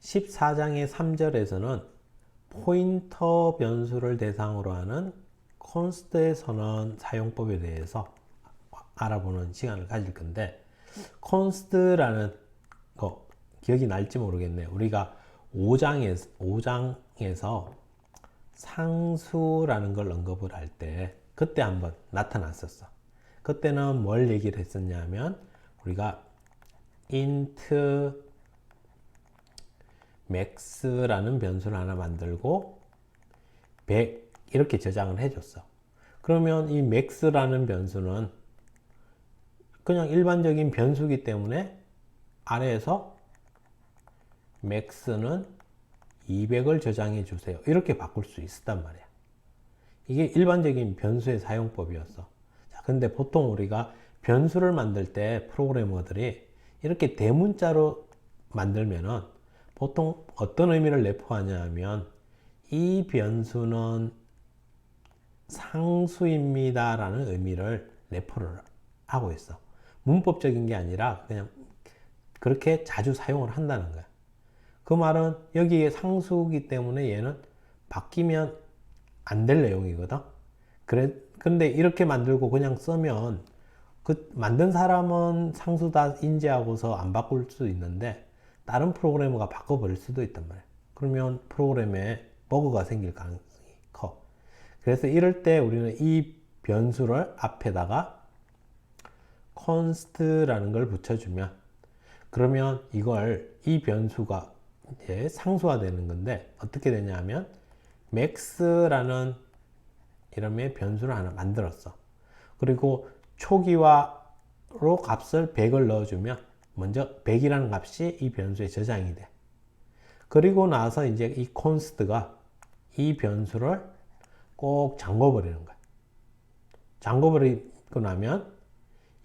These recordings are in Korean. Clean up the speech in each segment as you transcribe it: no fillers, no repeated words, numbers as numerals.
14장의 3절에서는 포인터 변수를 대상으로 하는 const의 선언 사용법에 대해서 알아보는 시간을 가질 건데, const라는 거 기억이 날지 모르겠네요. 우리가 5장에서 상수라는 걸 언급을 할 때 그때 한번 나타났었어. 그때는 뭘 얘기를 했었냐면 우리가 int max라는 변수를 하나 만들고 100 이렇게 저장을 해줬어. 그러면 이 max라는 변수는 그냥 일반적인 변수기 때문에 아래에서 max는 200을 저장해 주세요. 이렇게 바꿀 수 있었단 말이야. 이게 일반적인 변수의 사용법이었어. 자, 근데 보통 우리가 변수를 만들 때 프로그래머들이 이렇게 대문자로 만들면은 보통 어떤 의미를 내포하냐 하면 이 변수는 상수입니다 라는 의미를 내포를 하고 있어. 문법적인 게 아니라 그냥 그렇게 자주 사용을 한다는 거야. 그 말은 여기에 상수이기 때문에 얘는 바뀌면 안 될 내용이거든. 근데 이렇게 만들고 그냥 쓰면 그 만든 사람은 상수다 인지하고서 안 바꿀 수 있는데 다른 프로그래머가 바꿔버릴 수도 있단 말이야. 그러면 프로그램에 버그가 생길 가능성이 커. 그래서 이럴 때 우리는 이 변수를 앞에다가 const라는 걸 붙여주면, 그러면 이 변수가 이제 상수화되는 건데 어떻게 되냐면 max라는 이름의 변수를 하나 만들었어. 그리고 초기화로 값을 100을 넣어주면 먼저 100이라는 값이 이 변수에 저장이 돼. 그리고 나서 이제 이 const가 이 변수를 꼭 잠궈버리는 거야. 잠궈버리고 나면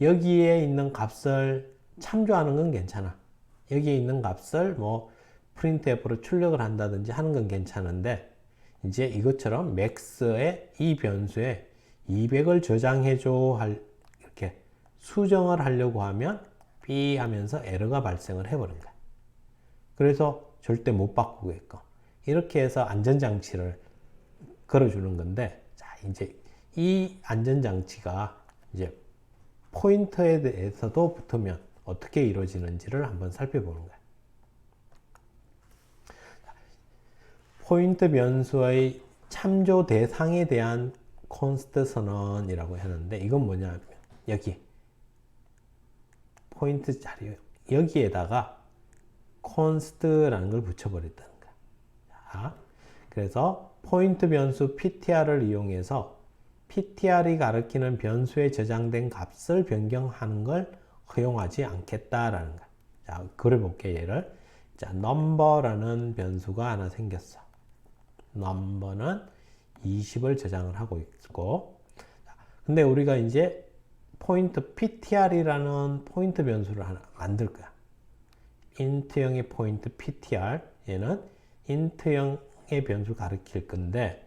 여기에 있는 값을 참조하는 건 괜찮아. 여기에 있는 값을 뭐 printf로 출력을 한다든지 하는 건 괜찮은데, 이제 이것처럼 max의 이 변수에 200을 저장해줘 이렇게 수정을 하려고 하면 B 하면서 에러가 발생을 해버린 거야. 그래서 절대 못 바꾸게끔 이렇게 해서 안전장치를 걸어주는 건데, 자, 이제 이 안전장치가 이제 포인터에 대해서도 붙으면 어떻게 이루어지는지를 한번 살펴보는 거야. 포인트 변수의 참조 대상에 대한 const 선언이라고 하는데, 이건 뭐냐면 여기 포인트 자료 여기에다가 const라는 걸 붙여버렸다는 거야. 자, 그래서 포인트 변수 ptr을 이용해서 ptr이 가리키는 변수에 저장된 값을 변경하는 걸 허용하지 않겠다라는 거야. 자, 그려볼게 얘를. 자, number라는 변수가 하나 생겼어. number는 20을 저장을 하고 있고, 근데 우리가 이제 포인트 ptr이라는 포인트 변수를 하나 만들 거야. int형의 포인트 ptr, 얘는 int형의 변수를 가리킬 건데,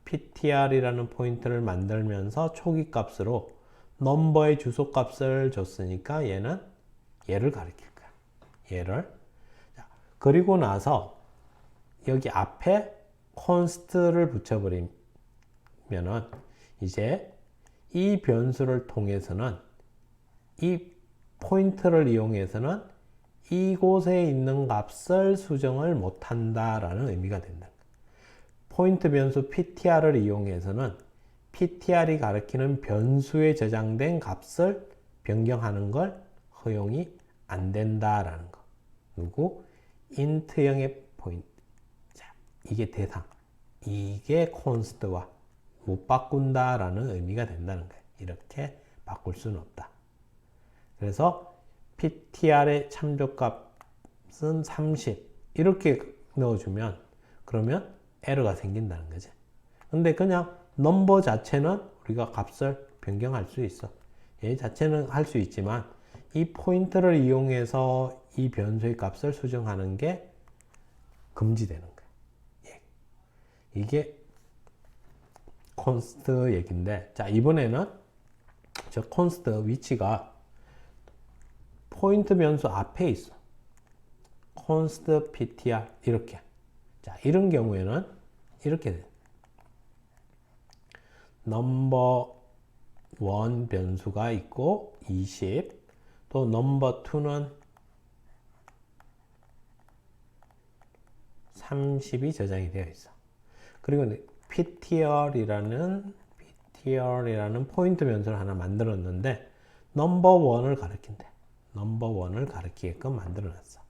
ptr이라는 포인트를 만들면서 초기 값으로 넘버의 주소 값을 줬으니까 얘는 얘를 가리킬 거야. 얘를. 자, 그리고 나서 여기 앞에 const를 붙여버리면은 이제 이 변수를 통해서는 이 포인트를 이용해서는 이곳에 있는 값을 수정을 못한다라는 의미가 된다. 포인트 변수 ptr을 이용해서는 ptr이 가리키는 변수에 저장된 값을 변경하는 걸 허용이 안 된다라는 거. 그리고 int형의 포인트. 자, 이게 대상. 이게 const와 못 바꾼다라는 의미가 된다는 거예요. 이렇게 바꿀 수는 없다. 그래서 ptr의 참조값은 30 이렇게 넣어주면 그러면 에러가 생긴다는 거지. 근데 그냥 넘버 자체는 우리가 값을 변경할 수 있어. 얘 자체는 할 수 있지만 이 포인트를 이용해서 이 변수의 값을 수정하는 게 금지되는 거야. 예. 이게 const 얘기인데, 자, 이번에는 저 const 위치가 포인트 변수 앞에 있어. const ptr 이렇게. 자, 이런 경우에는 이렇게 돼요. 넘버 1 변수가 있고 20, 또 넘버 2는 30이 저장이 되어 있어. 그리고 ptr이라는 포인트 변수를 하나 만들었는데 넘버 1을 가리킨대. 넘버 1을 가리키게끔 만들어놨어.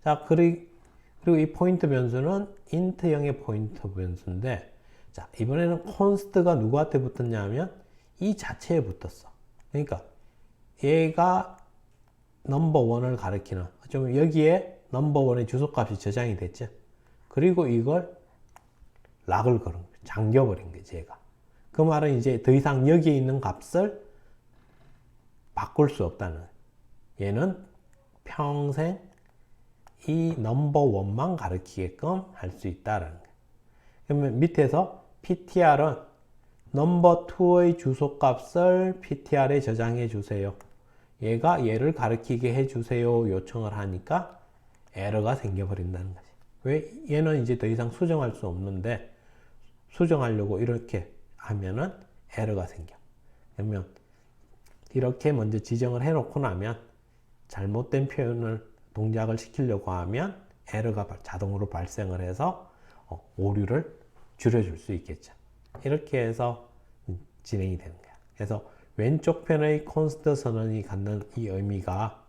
자, 그리고 이 포인트 변수는 int형의 포인트 변수인데, 자, 이번에는 const가 누구한테 붙었냐면 이 자체에 붙었어. 그러니까 얘가 넘버 1을 가리키는, 좀 여기에 넘버 1의 주소값이 저장이 됐죠. 그리고 이걸 락을 걸은 거예요. 잠겨버린 거지, 얘가. 그 말은 이제 더 이상 여기에 있는 값을 바꿀 수 없다는. 얘는 평생 이 넘버 1만 가리키게끔 할 수 있다라는 거예요. 그러면 밑에서 ptr은 넘버 2의 주소값을 ptr에 저장해 주세요. 얘가 얘를 가리키게 해 주세요 요청을 하니까 에러가 생겨버린다는 거지. 왜? 얘는 이제 더 이상 수정할 수 없는데 수정하려고 이렇게 하면은 에러가 생겨. 그러면 이렇게 먼저 지정을 해놓고 나면 잘못된 표현을 동작을 시키려고 하면 에러가 자동으로 발생을 해서 오류를 줄여줄 수 있겠죠. 이렇게 해서 진행이 되는 거야. 그래서 왼쪽 편의 const 선언이 갖는 이 의미가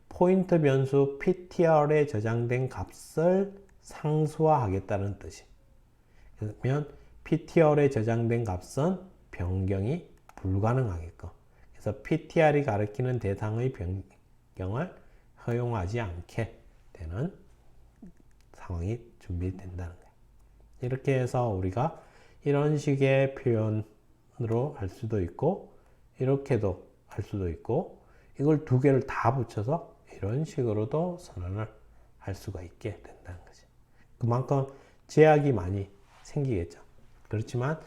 포인트 변수 ptr에 저장된 값을 상수화하겠다는 뜻이. 그러면 ptr에 저장된 값은 변경이 불가능하게끔. 그래서 ptr이 가리키는 대상의 변경을 허용하지 않게 되는 상황이 준비된다는 거예요. 이렇게 해서 우리가 이런 식의 표현으로 할 수도 있고 이렇게도 할 수도 있고 이걸 두 개를 다 붙여서 이런 식으로도 선언을 할 수가 있게 된다는 거지. 그만큼 제약이 많이 생기겠죠. 그렇지만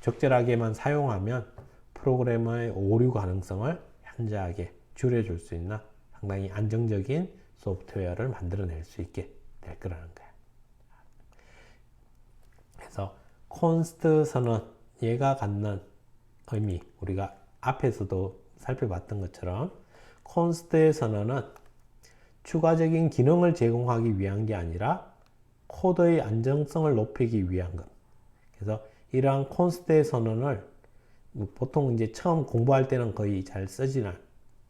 적절하게만 사용하면 프로그램의 오류 가능성을 현저하게 줄여줄 수 있는 상당히 안정적인 소프트웨어를 만들어낼 수 있게 될 거라는 거야. 그래서 const 선언, 얘가 갖는 의미, 우리가 앞에서도 살펴봤던 것처럼 const의 선언은 추가적인 기능을 제공하기 위한 게 아니라 코드의 안정성을 높이기 위한 것. 그래서 이러한 const의 선언을 보통 이제 처음 공부할 때는 거의 잘 쓰지는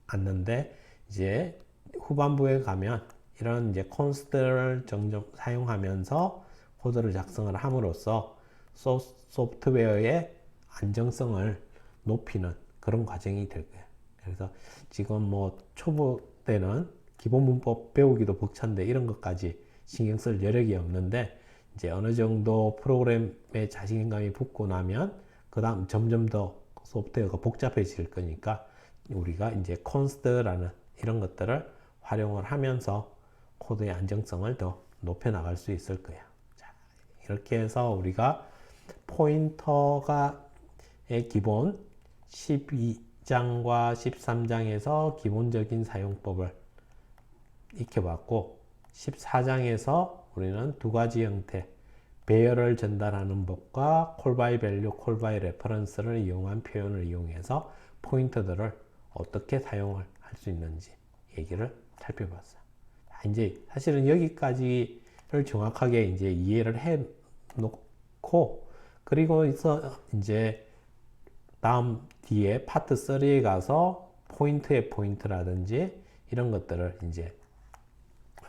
않는데 이제 후반부에 가면 이런 이제 const를 점점 사용하면서 코드를 작성을 함으로써 소프트웨어의 안정성을 높이는 그런 과정이 될 거예요. 그래서 지금 뭐 초보 때는 기본 문법 배우기도 벅찬데 이런 것까지 신경 쓸 여력이 없는데 이제 어느 정도 프로그램에 자신감이 붙고 나면 그 다음 점점 더 소프트웨어가 복잡해질 거니까 우리가 이제 const라는 이런 것들을 활용을 하면서 코드의 안정성을 더 높여 나갈 수 있을 거예요. 자, 이렇게 해서 우리가 포인터의 기본 12장과 13장에서 기본적인 사용법을 익혀봤고 14장에서 우리는 두 가지 형태 배열을 전달하는 법과 call by value, call by reference를 이용한 표현을 이용해서 포인터들을 어떻게 사용을 할 수 있는지 얘기를 살펴봤어요. 이제 사실은 여기까지를 정확하게 이제 이해를 해 놓고 그리고 이제 다음 뒤에 파트 3에 가서 포인트의 포인트라든지 이런 것들을 이제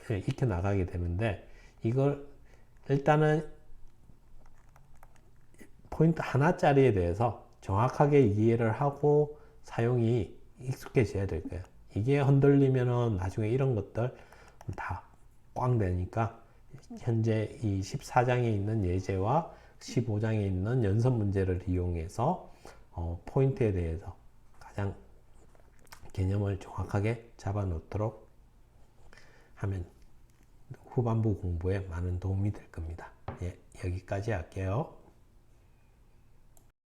익혀 나가게 되는데 이걸 일단은 포인트 하나짜리에 대해서 정확하게 이해를 하고 사용이 익숙해져야 될 거예요. 이게 흔들리면은 나중에 이런 것들 다 꽝 되니까 현재 이 14장에 있는 예제와 15장에 있는 연습 문제를 이용해서 포인트에 대해서 가장 개념을 정확하게 잡아 놓도록 하면 후반부 공부에 많은 도움이 될 겁니다. 예, 여기까지 할게요.